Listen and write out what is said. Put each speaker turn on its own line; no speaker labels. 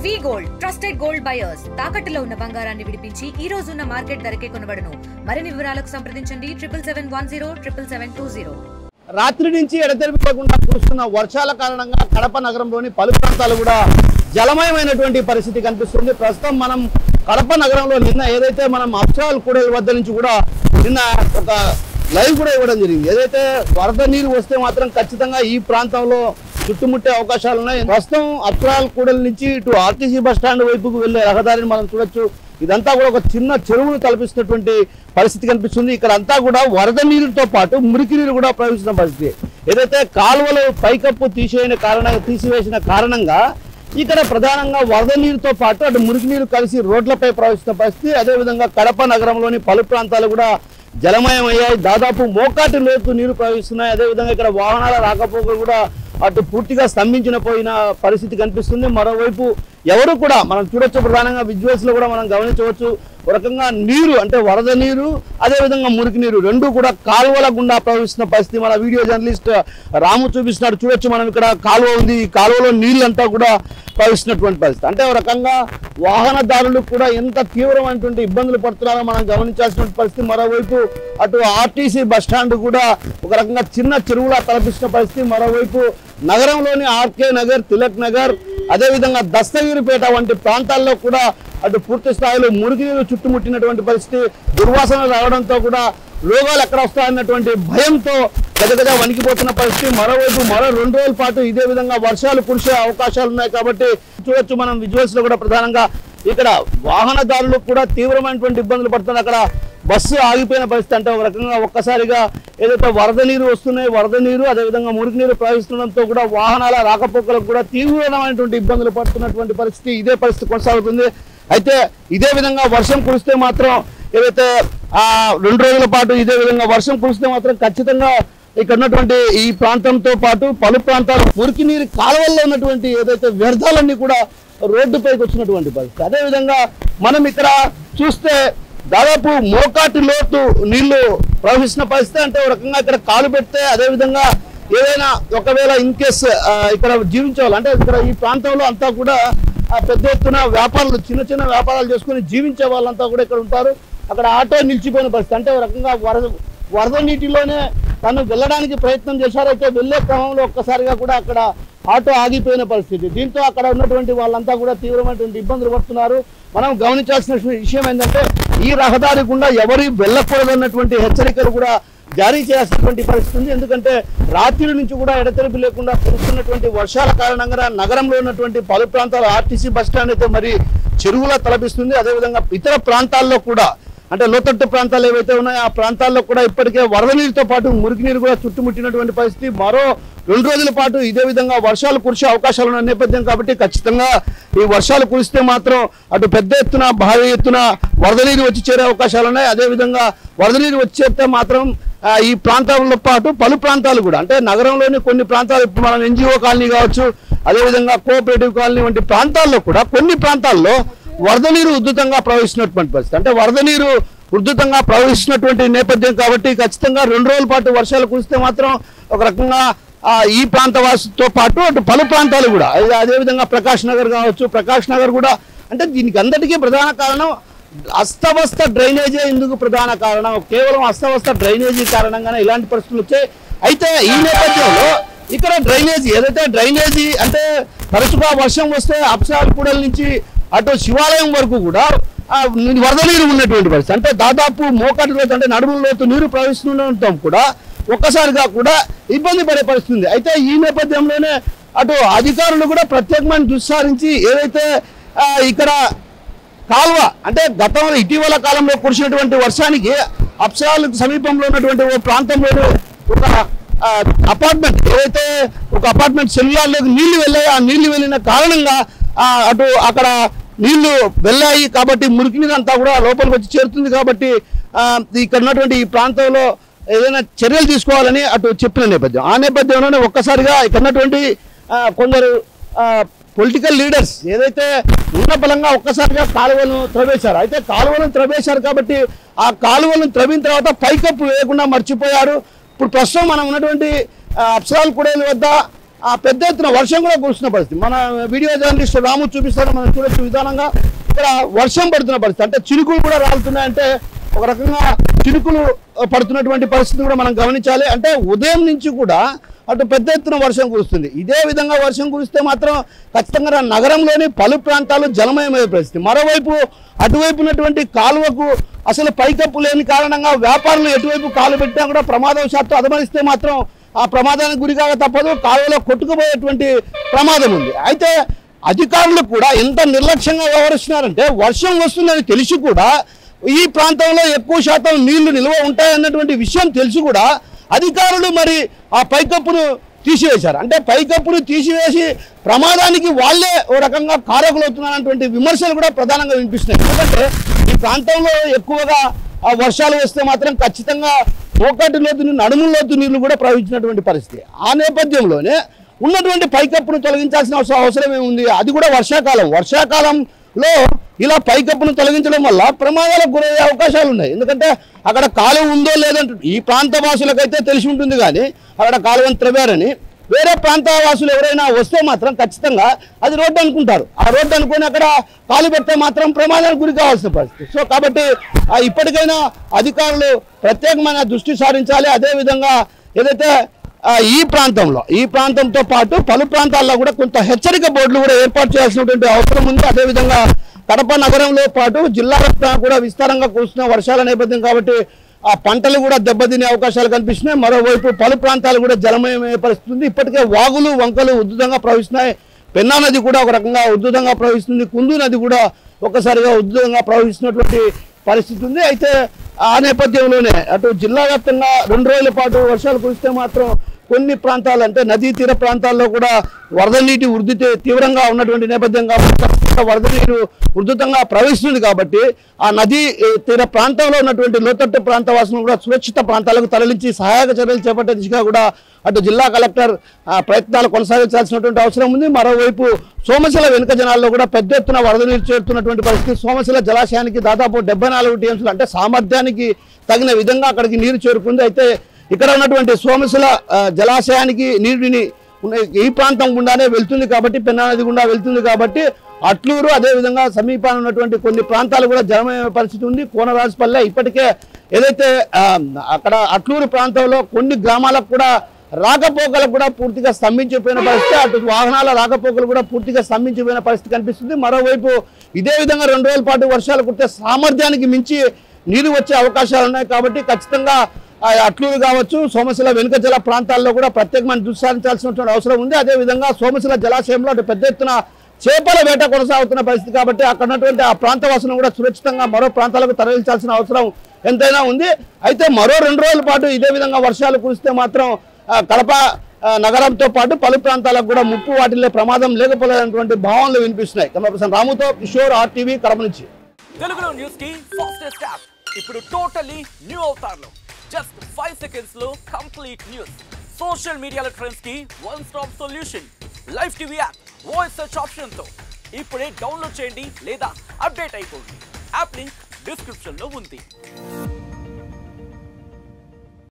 వి gold trusted gold buyers తాకట్టులో ఉన్న బంగారాన్ని విడిపించి ఈ రోజు ఉన్న మార్కెట్ ధరకే కొనబడును. మరిన్ని వివరాలకు సంప్రదించండి 77107720.
రాత్రి నుంచి ఎడతెరిపి లేకుండా కురుస్తున్న వర్షాల కారణంగా కడప నగరంలోని పలు ప్రాంతాలు కూడా జలమయమైనటువంటి పరిస్థితి కనిపిస్తుంది. ప్రస్తుతం మనం కడప నగరంలో నిన్న ఏదైతే మనం అప్సరాల్ కూడలి వద్ద నుంచి కూడా నిన్న ఒక లైవ్ కూడా ఇవ్వడం జరిగింది. ఏదైతే వరద నీరు వస్తే మాత్రం ఖచ్చితంగా ఈ ప్రాంతంలో చుట్టుముట్టే అవకాశాలు ఉన్నాయి. ప్రస్తుతం అప్సరాల్ కూడలి నుంచి ఇటు ఆర్టీసీ బస్టాండ్ వైపుకు వెళ్లే రహదారిని మనం చూడొచ్చు. ఇదంతా కూడా ఒక చిన్న చెరువును తలపిస్తున్నటువంటి పరిస్థితి కనిపిస్తుంది. ఇక్కడ అంతా కూడా వరద నీరుతో పాటు మురికి నీరు కూడా ప్రవహిస్తున్న పరిస్థితి. ఏదైతే కాలువలు పైకప్పు తీసివేసిన కారణంగా ఇక్కడ ప్రధానంగా వరద నీరుతో పాటు అటు మురికి నీరు కలిసి రోడ్లపై ప్రవహిస్తున్న పరిస్థితి. అదేవిధంగా కడప నగరంలోని పలు ప్రాంతాలు కూడా జలమయమయ్యాయి. దాదాపు మోకాటి లోతు నీరు ప్రవహిస్తున్నాయి. అదేవిధంగా ఇక్కడ వాహనాల రాకపోకలు కూడా అటు పూర్తిగా స్తంభించిన పోయిన పరిస్థితి కనిపిస్తుంది. మరోవైపు ఎవరు కూడా మనం చూడొచ్చు, ప్రధానంగా విజువల్స్ లో కూడా మనం గమనించవచ్చు. ఒక రకంగా నీరు అంటే వరద నీరు అదేవిధంగా మురికి నీరు రెండు కూడా కాలువల గుండా ప్రవహిస్తున్న పరిస్థితి మన వీడియో జర్నలిస్ట్ రాము చూపిస్తున్నాడు. చూడొచ్చు మనం ఇక్కడ కాలువ ఉంది. ఈ కాలువలో నీళ్ళంతా కూడా ప్రవహిస్తున్నటువంటి పరిస్థితి. అంటే ఒక రకంగా వాహనదారులు కూడా ఎంత తీవ్రమైనటువంటి ఇబ్బందులు పడుతున్నారో మనం గమనించాల్సినటువంటి పరిస్థితి. మరోవైపు అటు ఆర్టీసీ బస్టాండ్ కూడా ఒక రకంగా చిన్న చెరువులా తలపిస్తున్న పరిస్థితి. మరోవైపు నగరంలోని ఆర్కే నగర్, తిలక్ నగర్, అదేవిధంగా దస్తగిరిపేట వంటి ప్రాంతాల్లో కూడా అటు పూర్తి స్థాయిలో మురికి నీరు చుట్టుముట్టినటువంటి పరిస్థితి. దుర్వాసన రావడంతో కూడా రోగాలు ఎక్కడ వస్తాయన్నటువంటి భయంతో గదగద వణికిపోతున్న పరిస్థితి. మరోవైపు మరో 2 రోజుల పాటు ఇదే విధంగా వర్షాలు కురిసే అవకాశాలు ఉన్నాయి. కాబట్టి చూడొచ్చు మనం విజువల్స్ లో కూడా ప్రధానంగా ఇక్కడ వాహనదారులు కూడా తీవ్రమైనటువంటి ఇబ్బందులు పడుతున్నారు. అక్కడ బస్సు ఆగిపోయిన పరిస్థితి. అంటే ఒక రకంగా ఒక్కసారిగా ఏదైతే వరద నీరు వస్తున్నాయి, వరద నీరు అదేవిధంగా మురికి నీరు ప్రవహిస్తుండడంతో కూడా వాహనాల రాకపోకలకు కూడా తీవ్రమైనటువంటి ఇబ్బందులు పడుతున్నటువంటి పరిస్థితి. ఇదే పరిస్థితి కొనసాగుతుంది. అయితే ఇదే విధంగా వర్షం కురిస్తే మాత్రం ఏదైతే 2 రోజుల పాటు ఇదే విధంగా వర్షం కురిస్తే మాత్రం ఖచ్చితంగా ఇక్కడ ఉన్నటువంటి ఈ ప్రాంతంతో పాటు పలు ప్రాంతాలు మురికి నీరు కాలువల్లో ఉన్నటువంటి ఏదైతే వ్యర్థాలన్నీ కూడా రోడ్డుపైకి వచ్చినటువంటి పరిస్థితి. అదేవిధంగా మనం ఇక్కడ చూస్తే దాదాపు మోకాటి లోతు నీళ్లు ప్రవహిస్తున్న పరిస్థితి. అంటే ఒక రకంగా ఇక్కడ కాలు పెడితే అదేవిధంగా ఏదైనా ఒకవేళ ఇన్ కేస్ ఇక్కడ జీవించేవాళ్ళు అంటే ఇక్కడ ఈ ప్రాంతంలో అంతా కూడా పెద్ద ఎత్తున వ్యాపారాలు చిన్న చిన్న వ్యాపారాలు చేసుకుని జీవించే వాళ్ళంతా కూడా ఇక్కడ ఉంటారు. అక్కడ ఆటో నిలిచిపోయిన పరిస్థితి. అంటే ఒక రకంగా వరద నీటిలోనే తను వెళ్ళడానికి ప్రయత్నం చేశారు. అయితే వెళ్లే క్రమంలో ఒక్కసారిగా కూడా అక్కడ ఆటో ఆగిపోయిన పరిస్థితి. దీంతో అక్కడ ఉన్నటువంటి వాళ్ళంతా కూడా తీవ్రమైనటువంటి ఇబ్బందులు పడుతున్నారు. మనం గమనించాల్సిన విషయం ఏంటంటే ఈ రహదారి గుండా ఎవరు వెళ్ళకూడదన్నటువంటి హెచ్చరికలు కూడా జారీ చేయాల్సినటువంటి పరిస్థితి ఉంది. ఎందుకంటే రాత్రి నుంచి కూడా ఎడతెరిపి లేకుండా కురుస్తున్నటువంటి వర్షాల కారణంగా నగరంలో ఉన్నటువంటి పలు ప్రాంతాల ఆర్టీసీ బస్టాండ్ అయితే మరి చెరువులా తలపిస్తుంది. అదేవిధంగా ఇతర ప్రాంతాల్లో కూడా అంటే లోతట్టు ప్రాంతాలు ఏవైతే ఉన్నాయో ఆ ప్రాంతాల్లో కూడా ఇప్పటికే వరద నీరుతో పాటు మురికి నీరు కూడా చుట్టుముట్టినటువంటి పరిస్థితి. మరో 2 రోజుల పాటు ఇదే విధంగా వర్షాలు కురిసే అవకాశాలు ఉన్న నేపథ్యం కాబట్టి ఖచ్చితంగా ఈ వర్షాలు కురిస్తే మాత్రం అటు పెద్ద ఎత్తున భారీ ఎత్తున వరద నీరు వచ్చి చేరే అవకాశాలు ఉన్నాయి. అదేవిధంగా వరద నీరు వచ్చేస్తే మాత్రం ఈ ప్రాంతాలతో పాటు పలు ప్రాంతాలు కూడా అంటే నగరంలోని కొన్ని ప్రాంతాలు ఇప్పుడు మనం ఎన్జిఓ కాలనీ కావచ్చు, అదేవిధంగా కోఆపరేటివ్ కాలనీ వంటి ప్రాంతాల్లో కూడా కొన్ని ప్రాంతాల్లో వరద నీరు ఉధృతంగా ప్రవహిస్తున్నటువంటి పరిస్థితి. అంటే వరద నీరు ఉధృతంగా ప్రవహిస్తున్నటువంటి నేపథ్యం కాబట్టి ఖచ్చితంగా 2 రోజుల పాటు వర్షాలు కురిస్తే మాత్రం ఒక రకంగా ఈ ప్రాంత వాసుతో పాటు అటు పలు ప్రాంతాలు కూడా అదేవిధంగా ప్రకాష్ నగర్ కావచ్చు, ప్రకాష్ నగర్ కూడా అంటే దీనికి అందరికీ ప్రధాన కారణం అస్తవ్యస్త డ్రైనేజీ. ఎందుకు ప్రధాన కారణం? కేవలం అస్తవ్యస్త డ్రైనేజీ కారణంగానే ఇలాంటి పరిస్థితులు వచ్చాయి. అయితే ఈ నేపథ్యంలో ఇక్కడ డ్రైనేజీ ఏదైతే డ్రైనేజీ అంటే తరచుగా వర్షం వస్తే అప్సరాల్ కూడలి నుంచి అటు శివాలయం వరకు కూడా వరద నీరు ఉన్నటువంటి పరిస్థితి. అంటే దాదాపు మోకాటి లోతు అంటే నడుముల లోతు నీరు ప్రవహిస్తుండటంతో కూడా ఒక్కసారిగా కూడా ఇబ్బంది పడే పరిస్థితి ఉంది. అయితే ఈ నేపథ్యంలోనే అటు అధికారులు కూడా ప్రత్యేకమైన దృష్టి ఏదైతే ఇక్కడ కాలువ అంటే గతంలో ఇటీవల కాలంలో కురిసినటువంటి వర్షానికి అప్సరాలకు సమీపంలో ఉన్నటువంటి ఓ ప్రాంతంలో ఒక అపార్ట్మెంట్ ఏదైతే ఒక అపార్ట్మెంట్ సెల్యులార్లోకి నీళ్లు వెళ్ళాయి. ఆ నీళ్లు వెళ్ళిన కారణంగా అటు అక్కడ నీళ్లు వెళ్ళాయి కాబట్టి మురికి నీరు అంతా కూడా లోపలికి వచ్చి చేరుతుంది. కాబట్టి ఇక్కడ ఉన్నటువంటి ఈ ప్రాంతంలో ఏదైనా చర్యలు తీసుకోవాలని అటు చెప్పిన నేపథ్యం. ఆ నేపథ్యంలోనే ఒక్కసారిగా ఇక్కడ ఉన్నటువంటి కొందరు పొలిటికల్ లీడర్స్ ఏదైతే ఉన్న బలంగా ఒక్కసారిగా కాలువలను త్రవేశారు. అయితే కాలువలను త్రవేశారు కాబట్టి ఆ కాలువలను త్రవిన తర్వాత పైకప్పు వేయకుండా మర్చిపోయారు. ఇప్పుడు ప్రస్తుతం మనం ఉన్నటువంటి అప్సరాల్ కూడలి వద్ద పెద్ద ఎత్తున వర్షం కూడా కురుస్తున్న పరిస్థితి. మన వీడియో జర్నలిస్ట్ రాము చూపిస్తారు, మనం చూడొచ్చు విధానంగా ఇక్కడ వర్షం పడుతున్న పరిస్థితి. అంటే చినుకులు కూడా రాలుతున్నాయంటే ఒక రకంగా చినుకులు పడుతున్నటువంటి పరిస్థితి కూడా మనం గమనించాలి. అంటే ఉదయం నుంచి కూడా అటు పెద్ద ఎత్తున వర్షం కురుస్తుంది. ఇదే విధంగా వర్షం కురిస్తే మాత్రం ఖచ్చితంగా నగరంలోని పలు ప్రాంతాలు జలమయమయ్యే పరిస్థితి. మరోవైపు అటువైపు ఉన్నటువంటి కాలువకు అసలు పైకప్పు లేని కారణంగా వ్యాపారులు ఎటువైపు కాలు పెట్టినా కూడా ప్రమాదవశాత్తు అదమరిస్తే మాత్రం ఆ ప్రమాదానికి గురికాక తప్పదు, కాలువలో కొట్టుకుపోయేటువంటి ప్రమాదం ఉంది. అయితే అధికారులు కూడా ఎంత నిర్లక్ష్యంగా వ్యవహరిస్తున్నారంటే వర్షం వస్తుందని తెలిసి కూడా ఈ ప్రాంతంలో ఎక్కువ శాతం నీళ్లు నిల్వ ఉంటాయన్నటువంటి విషయం తెలిసి కూడా అధికారులు మరి ఆ పైకప్పును తీసివేశారు. అంటే పైకప్పును తీసివేసి ప్రమాదానికి వాళ్ళే ఓ రకంగా కారకులవుతున్నారన్నటువంటి విమర్శలు కూడా ప్రధానంగా వినిపిస్తున్నాయి. ఎందుకంటే ఈ ప్రాంతంలో ఎక్కువగా ఆ వర్షాలు వస్తే మాత్రం ఖచ్చితంగా మోకాటి లోతు నడుములోతు నీళ్లు కూడా ప్రవహించినటువంటి పరిస్థితి. ఆ నేపథ్యంలోనే ఉన్నటువంటి పైకప్పును తొలగించాల్సిన అవసరం ఏముంది? అది కూడా వర్షాకాలంలో ఇలా పైకప్పును తొలగించడం వల్ల ప్రమాదాలకు గురయ్యే అవకాశాలు ఉన్నాయి. ఎందుకంటే అక్కడ కాలువ ఉందో లేదంటే ఈ ప్రాంత వాసులకైతే తెలిసి ఉంటుంది, కానీ అక్కడ కాలువను త్రవ్వారని వేరే ప్రాంత వాసులు ఎవరైనా వస్తే మాత్రం ఖచ్చితంగా అది రోడ్డు అనుకుంటారు. ఆ రోడ్డు అనుకుని అక్కడ కాలు పెడితే మాత్రం ప్రమాదానికి గురి కావాల్సిన పరిస్థితి. సో కాబట్టి ఇప్పటికైనా అధికారులు ప్రత్యేకమైన దృష్టి సారించాలి. అదేవిధంగా ఏదైతే ఈ ప్రాంతంతో పాటు పలు ప్రాంతాల్లో కూడా కొంత హెచ్చరిక బోర్డులు కూడా ఏర్పాటు చేయాల్సినటువంటి అవసరం ఉంది. అదేవిధంగా కడప నగరంలో పాటు జిల్లా వ్యాప్తంగా కూడా విస్తారంగా కురుస్తున్న వర్షాల నేపథ్యం కాబట్టి ఆ పంటలు కూడా దెబ్బతినే అవకాశాలు కనిపిస్తున్నాయి. మరోవైపు పలు ప్రాంతాలు కూడా జలమయమయ్యే పరిస్థితి ఉంది. ఇప్పటికే వాగులు వంకలు ఉధృతంగా ప్రవహిస్తున్నాయి. పెన్నా నది కూడా ఒక రకంగా ఉధృతంగా ప్రవహిస్తుంది. కుందు నది కూడా ఒక్కసారిగా ఉధృతంగా ప్రవహిస్తున్నటువంటి పరిస్థితి ఉంది. అయితే ఆ నేపథ్యంలోనే అటు జిల్లా వ్యాప్తంగా 2 రోజుల పాటు వర్షాలు కురిస్తే మాత్రం కొన్ని ప్రాంతాలు అంటే నదీ తీర ప్రాంతాల్లో కూడా వరద నీటి ఉధృతి తీవ్రంగా ఉన్నటువంటి నేపథ్యం కాబట్టి వరద నీరు ఉధృతంగా ప్రవహిస్తుంది. కాబట్టి ఆ నదీ తీర ప్రాంతంలో ఉన్నటువంటి లోతట్టు ప్రాంత వాసులను కూడా సురక్షిత ప్రాంతాలకు తరలించి సహాయక చర్యలు చేపట్టే దిశగా కూడా అటు జిల్లా కలెక్టర్ ప్రయత్నాలు కొనసాగించాల్సినటువంటి అవసరం ఉంది. మరోవైపు సోమశిల వెనుక జనాల్లో కూడా పెద్ద ఎత్తున వరద నీరు చేరుతున్నటువంటి పరిస్థితి. సోమశిల జలాశయానికి దాదాపు 74 టీఎంసీలు అంటే సామర్థ్యానికి తగిన విధంగా అక్కడికి నీరు చేరుకుంది. అయితే ఇక్కడ ఉన్నటువంటి సోమశిల జలాశయానికి నీటిని ఈ ప్రాంతం గుండానే వెళ్తుంది కాబట్టి, పెన్నా నది గుండా వెళ్తుంది కాబట్టి అట్లూరు అదేవిధంగా సమీపాన ఉన్నటువంటి కొన్ని ప్రాంతాలు కూడా జలమయ పరిస్థితి ఉంది. కోనరాజుపల్లె ఇప్పటికే ఏదైతే అక్కడ అట్లూరు ప్రాంతంలో కొన్ని గ్రామాలకు కూడా రాకపోకలకు కూడా పూర్తిగా స్తంభించిపోయిన పరిస్థితి, అటు వాహనాల రాకపోకలు కూడా పూర్తిగా స్తంభించిపోయిన పరిస్థితి కనిపిస్తుంది. మరోవైపు ఇదే విధంగా 2 రోజుల పాటు వర్షాలు కురిస్తే సామర్థ్యానికి మించి నీరు వచ్చే అవకాశాలు ఉన్నాయి. కాబట్టి ఖచ్చితంగా అట్లూరు కావచ్చు, సోమశిల వెనుక జల ప్రాంతాల్లో కూడా ప్రత్యేకమైన దృష్టి సారించాల్సినటువంటి అవసరం ఉంది. అదేవిధంగా సోమశిల జలాశయంలో అటు పెద్ద ఎత్తున చేపల వేట కొనసాగుతున్న పరిస్థితి కాబట్టి అక్కడ ఉన్నటువంటి ఆ ప్రాంత వాసులను కూడా సురక్షితంగా మరో ప్రాంతాలకు తరలించాల్సిన అవసరం ఎంతైనా ఉంది. అయితే మరో 2 రోజుల పాటు ఇదే విధంగా వర్షాలు కురిస్తే మాత్రం కడప నగరంతో పాటు పలు ప్రాంతాలకు కూడా ముప్పు వాటిల్లే ప్రమాదం లేకపోలేనటువంటి భావనలు వినిపిస్తున్నాయి. కెమెరా రాముతో కిషోర్, RTV, కడప నుంచి.
తెలుగులో న్యూస్ కి ఫాస్టెస్ట్ యాప్ ఇప్పుడు టోటల్లీ న్యూ అవతార్లో జస్ట్ 5 సెకండ్స్ లో కంప్లీట్ న్యూస్, సోషల్ మీడియాలో ట్రెండ్స్ కి one stop solution, live TV app, voice search option తో ఇప్పుడే డౌన్లోడ్ చేయండి లేదా అప్డేట్ అయిపోండి. యాప్ లింక్ డిస్క్రిప్షన్ లో ఉంది.